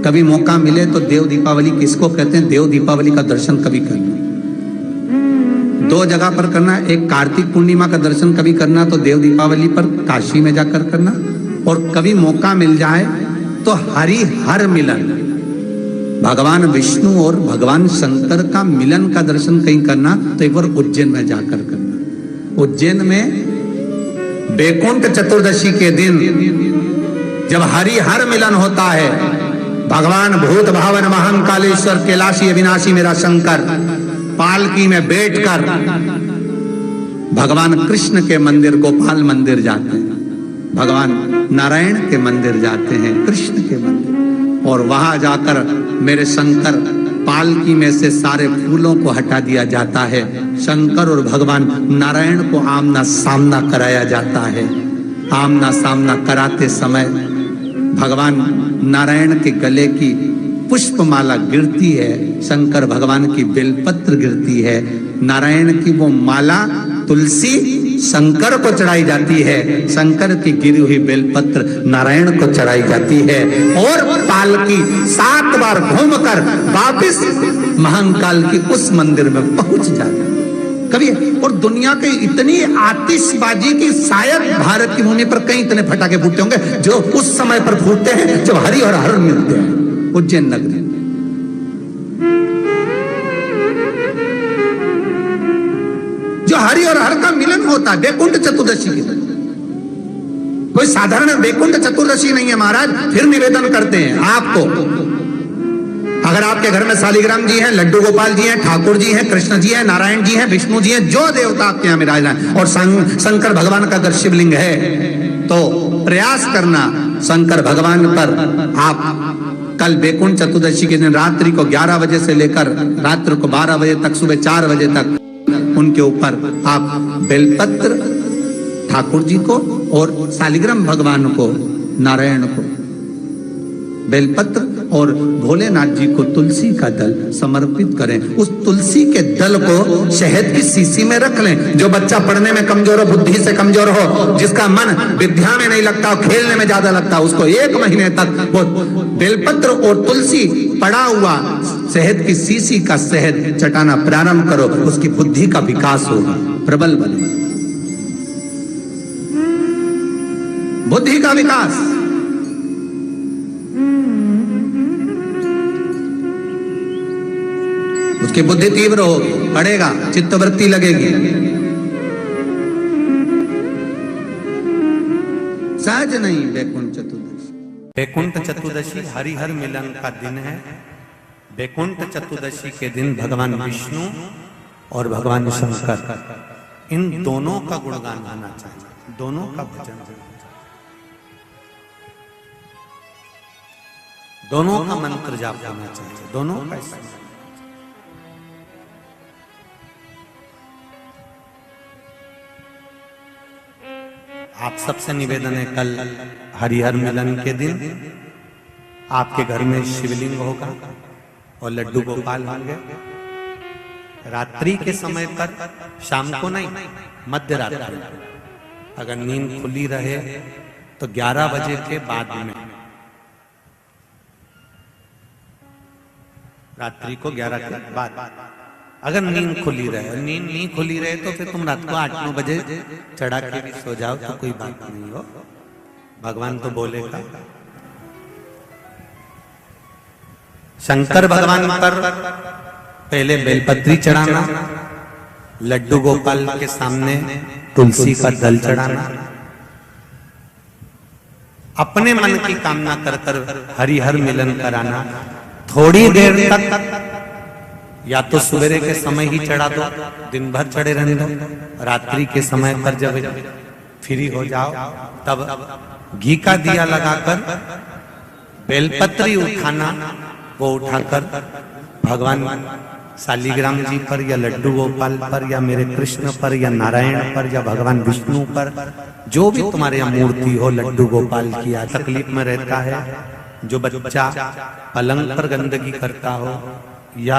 कभी मौका मिले तो देव दीपावली किसको कहते हैं, देव दीपावली का दर्शन कभी करना। दो जगह पर करना, एक कार्तिक पूर्णिमा का दर्शन कभी करना तो देव दीपावली पर काशी में जाकर करना, और कभी मौका मिल जाए तो हरि हर मिलन, भगवान विष्णु और भगवान शंकर का मिलन का दर्शन कहीं करना तो एक बार उज्जैन में जाकर करना। उज्जैन में वैकुंठ चतुर्दशी के दिन जब हरि हर मिलन होता है, भगवान भूत भावन महाकालेश्वर कैलाशी अविनाशी मेरा शंकर पालकी में बैठकर भगवान कृष्ण के मंदिर गोपाल मंदिर जाते हैं, भगवान नारायण के मंदिर जाते हैं, कृष्ण के मंदिर, और वहां जाकर मेरे शंकर पालकी में से सारे फूलों को हटा दिया जाता है, शंकर और भगवान नारायण को आमना सामना कराया जाता है। आमना सामना कराते समय भगवान नारायण के गले की पुष्पमाला गिरती है, शंकर भगवान की बेलपत्र गिरती है, नारायण की वो माला तुलसी शंकर को चढ़ाई जाती है, शंकर की गिरी हुई बेलपत्र नारायण को चढ़ाई जाती है, और पालकी 7 बार घूमकर वापिस महाकाल की उस मंदिर में पहुंच जाती है। कभी और दुनिया के इतनी आतिशबाजी की शायद भारत की भूमि पर कई इतने फटाके फूटते होंगे जो उस समय पर फूटते हैं जब हरि और हर मिलते हैं उज्जैन नगरी। जो हरि और हर का मिलन होता है वैकुंठ चतुर्दशी के दिन, कोई साधारण वैकुंठ चतुर्दशी नहीं है महाराज। फिर निवेदन करते हैं आपको, अगर आपके घर में शालिग्राम जी हैं, लड्डू गोपाल जी हैं, ठाकुर जी हैं, कृष्ण जी हैं, नारायण जी हैं, विष्णु जी हैं, जो देवता आपके यहाँ विराजमान है, और शंकर भगवान का अगर शिवलिंग है तो प्रयास करना शंकर भगवान पर आप कल वैकुंठ चतुर्दशी के दिन रात्रि को 11 बजे से लेकर रात्रि को 12 बजे तक, सुबह 4 बजे तक उनके ऊपर आप बेलपत्र ठाकुर जी को और शालिग्राम भगवान को, नारायण को बेलपत्र और भोलेनाथ जी को तुलसी का दल समर्पित करें। उस तुलसी के दल को शहद की शीशी में रख लें। जो बच्चा पढ़ने में कमजोर हो, बुद्धि से कमजोर हो, जिसका मन विद्या में नहीं लगता, खेलने में ज्यादा लगता, उसको 1 महीने तक वो बेलपत्र और तुलसी पड़ा हुआ शहद की शीशी का शहद चटाना प्रारंभ करो, उसकी बुद्धि का विकास होगा, प्रबल बने, बुद्धि का विकास। उसकी बुद्धि तीव्र होगी, पढ़ेगा, चित्तवृत्ति लगेगी, सहज नहीं। वैकुंठ चतुर्दशी, वैकुंठ चतुर्दशी हरिहर मिलन का दिन है। वैकुंठ चतुर्दशी के दिन भगवान विष्णु और भगवान शंकर इन दोनों का गुणगान गाना चाहिए, दोनों का भजन, दोनों का मंत्र जाप करना चाहिए, दोनों का। आप सबसे निवेदन है कल हरिहर मिलन के दिन आपके घर में शिवलिंग होगा और लड्डू गोपाल होंगे। रात्रि के समय पर, शाम को नहीं, मध्य रात्रि, अगर नींद खुली रहे तो 11 बजे के बाद में, रात्रि को 11 के बाद अगर नींद खुली रहे, नींद नहीं खुली रहे तो फिर तुम रात को 8-9 बजे चढ़ा के भी सो जाओ तो कोई बात नहीं हो, भगवान तो बोलेगा। शंकर भगवान पर पहले बेलपत्री चढ़ाना, लड्डू गोपाल के सामने तुलसी का दल चढ़ाना, अपने मन की कामना कर कर हरिहर मिलन कराना। थोड़ी देर तक या तो सवेरे के समय ही चढ़ा दो, दिन भर चढ़े रहने दो, रात्रि के समय पर जब फ्री हो जाओ तब घी का दिया लगाकर बेलपत्री उठाना, वो उठाकर भगवान शालिग्राम जी पर या लड्डू गोपाल पर या मेरे कृष्ण पर या नारायण पर या भगवान विष्णु पर, जो भी तुम्हारे यहाँ मूर्ति हो लड्डू गोपाल की। तकलीफ में रहता है जो बच्चा पलंग पर गंदगी करता हो या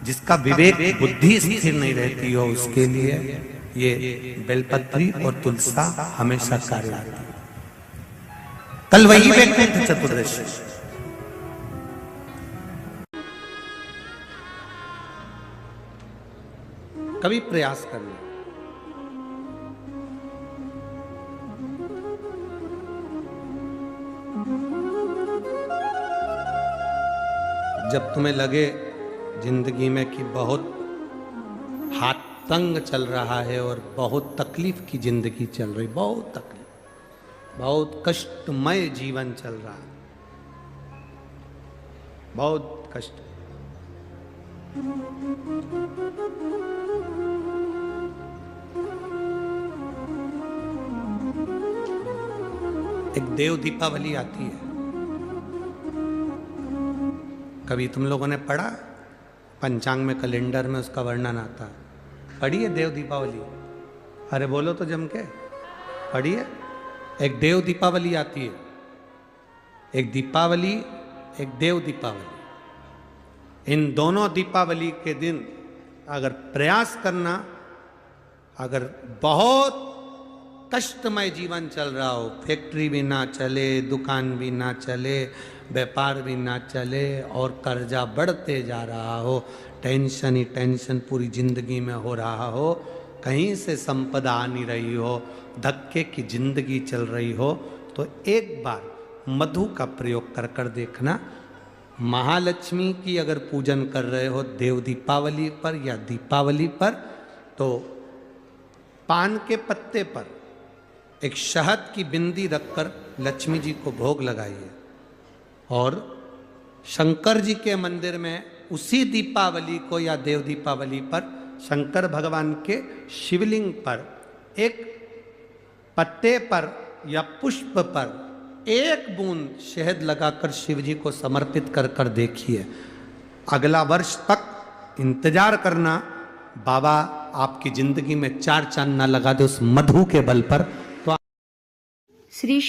जिसका विवेक बुद्धि स्थिर नहीं रहती हो, उसके लिए ये बेलपत्री और तुलसा हमेशा कार्य आती है। कल वही वैकुंठ चतुर्दशी, कभी प्रयास करना। जब तुम्हें लगे जिंदगी में कि बहुत हाथ तंग चल रहा है और बहुत तकलीफ की जिंदगी चल रही, बहुत तकलीफ, बहुत कष्टमय जीवन चल रहा है, बहुत कष्ट। एक देव दीपावली आती है, कभी तुम लोगों ने पढ़ा? पंचांग में, कैलेंडर में उसका वर्णन आता है। पढ़ी है देव दीपावली? अरे बोलो तो जम के, पढ़ी है? एक देव दीपावली आती है, एक दीपावली, एक देव दीपावली। इन दोनों दीपावली के दिन अगर प्रयास करना, अगर बहुत कष्टमय जीवन चल रहा हो, फैक्ट्री भी ना चले, दुकान भी ना चले, व्यापार भी ना चले और कर्जा बढ़ते जा रहा हो, टेंशन ही टेंशन पूरी जिंदगी में हो रहा हो, कहीं से संपदा आ नहीं रही हो, धक्के की जिंदगी चल रही हो, तो एक बार मधु का प्रयोग कर कर देखना। महालक्ष्मी की अगर पूजन कर रहे हो देव दीपावली पर या दीपावली पर, तो पान के पत्ते पर एक शहद की बिंदी रखकर लक्ष्मी जी को भोग लगाइए और शंकर जी के मंदिर में उसी दीपावली को या देव दीपावली पर शंकर भगवान के शिवलिंग पर एक पत्ते पर या पुष्प पर एक बूंद शहद लगाकर शिव जी को समर्पित कर कर देखिए। अगला वर्ष तक इंतजार करना, बाबा आपकी जिंदगी में चार चांद ना लगा दे उस मधु के बल पर। तो श्री